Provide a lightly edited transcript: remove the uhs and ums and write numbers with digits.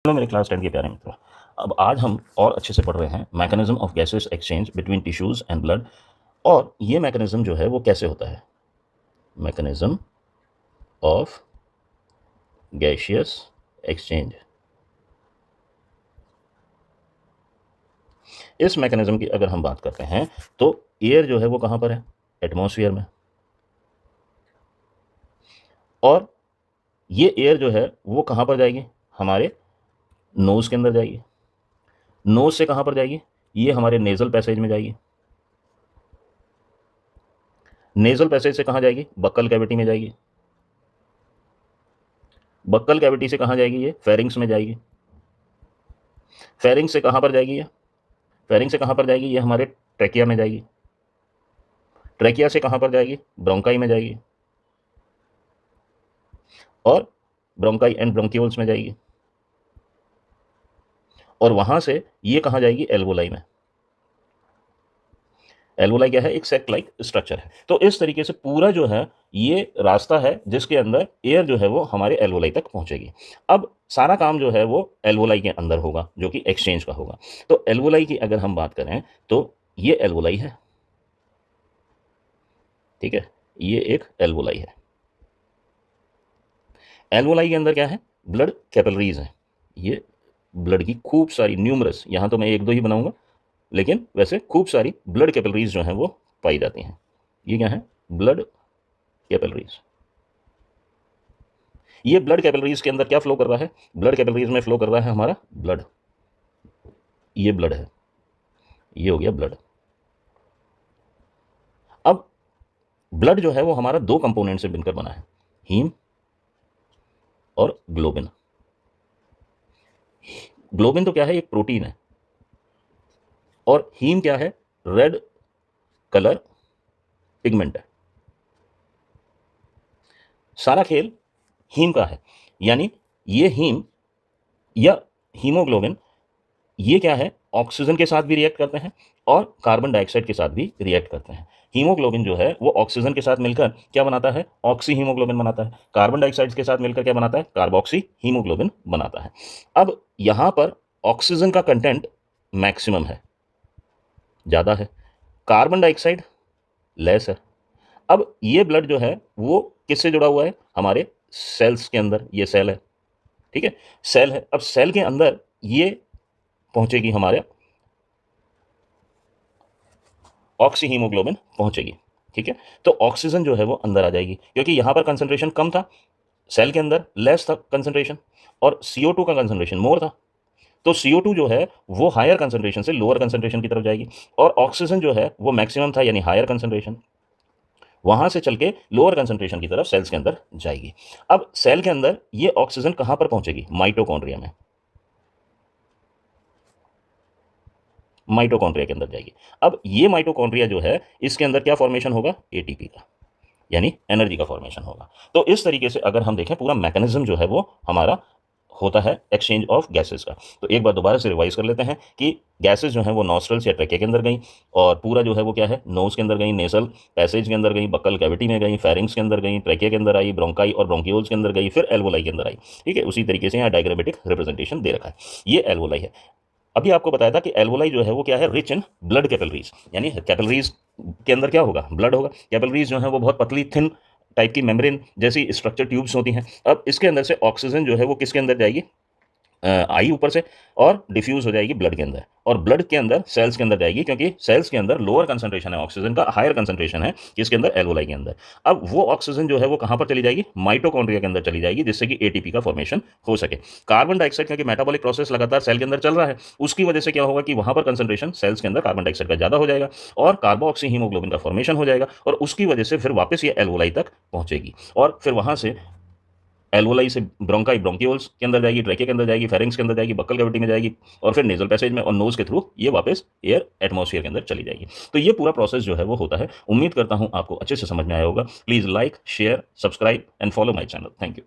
Hello मेरे class 10 के प्यारे मित्रों। अब आज हम और अच्छे से पढ़ रहे हैं mechanism of gases exchange between tissues and blood. और ये मैकेनिज्म जो है वो कैसे होता है, मैकेनिज्म ऑफ गैसियस एक्सचेंज। इस मैकेनिज्म की अगर हम बात करते हैं तो एयर जो है वो कहाँ पर है, एटमॉस्फेयर में। और ये एयर जो है वो कहाँ पर जाएगी, हमारे नोज के अंदर जाएगी। नोज से कहाँ पर जाएगी, ये हमारे नेजल पैसेज में जाएगी। नेजल पैसेज से कहाँ जाएगी, बक्कल कैविटी में जाएगी। बक्कल कैविटी से कहाँ जाएगी, ये फेरिंग्स में जाएगी। फेरिंग्स से कहाँ पर जाएगी, ये फेरिंग से कहाँ पर जाएगी, ये हमारे ट्रैकिया में जाएगी। ट्रैकिया से कहाँ पर जाएगी, ब्रोंकाई में जाएगी। और ब्रोंकाई एंड ब्रोंक्यूल्स में जाएगी। और वहां से ये कहाँ जाएगी, एल्वोलाई में। एल्वोलाई क्या है, एक सेक लाइक स्ट्रक्चर है। तो इस तरीके से पूरा जो है ये रास्ता है जिसके अंदर एयर जो है वो हमारे एल्वोलाई तक पहुंचेगी। अब सारा काम जो है वो एल्वोलाई के अंदर होगा, जो कि एक्सचेंज का होगा। तो एल्वोलाई की अगर हम बात करें तो ये एल्वोलाई है, ठीक है, ये एक एल्वोलाई है। एल्वोलाई के अंदर क्या है, ब्लड कैपिलरीज है। ये ब्लड की खूब सारी न्यूमरस, यहां तो मैं एक दो ही बनाऊंगा, लेकिन वैसे खूब सारी ब्लड कैपिलरीज जो हैं वो पाई जाती हैं। ये क्या है, ब्लड कैपिलरीज। ये ब्लड कैपिलरीज के अंदर क्या फ्लो कर रहा है, ब्लड कैपिलरीज में फ्लो कर रहा है हमारा ब्लड। ये ब्लड है, ये हो गया ब्लड। अब ब्लड जो है वो हमारा दो कंपोनेंट से बनकर बना है, हीम और ग्लोबिन। ग्लोबिन तो क्या है, एक प्रोटीन है। और हीम क्या है, रेड कलर पिगमेंट है। सारा खेल हीम का है, यानी ये हीम या हीमोग्लोबिन, ये क्या है, ऑक्सीजन के साथ भी रिएक्ट करते हैं और कार्बन डाइऑक्साइड के साथ भी रिएक्ट करते हैं। हीमोग्लोबिन जो है वो ऑक्सीजन के साथ मिलकर क्या बनाता है, ऑक्सी हीमोग्लोबिन बनाता है। कार्बन डाइऑक्साइड के साथ मिलकर क्या बनाता है, कार्बोक्सी हीमोग्लोबिन बनाता है। अब यहां पर ऑक्सीजन का कंटेंट मैक्सिमम है, ज़्यादा है, कार्बन डाइऑक्साइड लेस है। अब ये ब्लड जो है वो किससे जुड़ा हुआ है, हमारे सेल्स के अंदर। ये सेल है, ठीक है, सेल है। अब सेल के अंदर ये पहुंचेगी, हमारे ऑक्सी हीमोग्लोबिन पहुंचेगी, ठीक है। तो ऑक्सीजन जो है वो अंदर आ जाएगी, क्योंकि यहां पर कंसंट्रेशन कम था, सेल के अंदर लेस था कंसंट्रेशन, और CO2 का कंसंट्रेशन मोर था। तो CO2 जो है वो हायर कंसंट्रेशन से लोअर कंसंट्रेशन की तरफ जाएगी, और ऑक्सीजन जो है वो मैक्सिमम था, यानी हायर कंसंट्रेशन, वहां से चल के लोअर कंसंट्रेशन की तरफ सेल्स के अंदर जाएगी। अब सेल के अंदर ये ऑक्सीजन कहां पर पहुंचेगी, माइटोकॉन्ड्रिया में। माइटोकॉन्ड्रिया के अंदर जाएगी। अब ये माइटोकॉन्ड्रिया जो है इसके अंदर क्या फॉर्मेशन होगा, ATP का, यानी एनर्जी का फॉर्मेशन होगा। तो इस तरीके से अगर हम देखें पूरा मैकेनिज्म जो है वो हमारा होता है एक्सचेंज ऑफ गैसेस का। तो एक बार दोबारा से रिवाइज कर लेते हैं कि गैसेस जो है वो नॉस्ट्रल्स या ट्रैके के अंदर गई, और पूरा जो है वो क्या है, नोज के अंदर गई, नेसल पैसेज के अंदर गई, बक्कल कैविटी में गई, फेरिंग्स के अंदर गई, ट्रैके के अंदर आई, ब्रोंकाई और ब्रोंक्यूल्स के अंदर गई, फिर एल्वोलाई के अंदर आई, ठीक है। उसी तरीके से यहाँ डायग्रामेटिक रिप्रेजेंटेशन दे रखा है। ये एल्वोलाई है। अभी आपको बताया था कि एल्वोलाई जो है वो क्या है, रिच इन ब्लड कैपिलरीज, यानी कैपिलरीज के अंदर क्या होगा, ब्लड होगा। कैपिलरीज जो है वो बहुत पतली थिन टाइप की मेम्ब्रेन जैसी स्ट्रक्चर ट्यूब्स होती हैं। अब इसके अंदर से ऑक्सीजन जो है वो किसके अंदर जाएगी, आई ऊपर से, और डिफ्यूज हो जाएगी ब्लड के अंदर, और ब्लड के अंदर सेल्स के अंदर जाएगी, क्योंकि सेल्स के अंदर लोअर कंसंट्रेशन है ऑक्सीजन का, हायर कंसंट्रेशन है किसके अंदर, एल्वोलाई के अंदर। अब वो ऑक्सीजन जो है वो कहां पर चली जाएगी, माइटोकॉन्ड्रिया के अंदर चली जाएगी, जिससे कि ATP का फॉर्मेशन हो सके। कार्बन डाइऑक्साइड, क्योंकि मेटाबॉलिक प्रोसेस लगातार सेल के अंदर चल रहा है, उसकी वजह से क्या होगा कि वहां पर कंसंट्रेशन सेल्स के अंदर कार्बन डाइऑक्साइड का ज्यादा हो जाएगा, और कार्बोक्सी हीमोग्लोबिन का फॉर्मेशन हो जाएगा, और उसकी वजह से फिर वापस ये एल्वोलाई तक पहुंचेगी, और फिर वहां से एल्वोलाई से ब्रोंकाई ब्रोंक्यूल्स के अंदर जाएगी, ट्रैके के अंदर जाएगी, फेरिंग्स के अंदर जाएगी, बक्कल कैविटी में जाएगी, और फिर नेजल पैसेज में, और नोज के थ्रू ये वापस एयर एटमॉस्फेयर के अंदर चली जाएगी। तो ये पूरा प्रोसेस जो है वो होता है। उम्मीद करता हूं आपको अच्छे से समझ में आया होगा। Please like, share, subscribe and follow my channel. Thank you.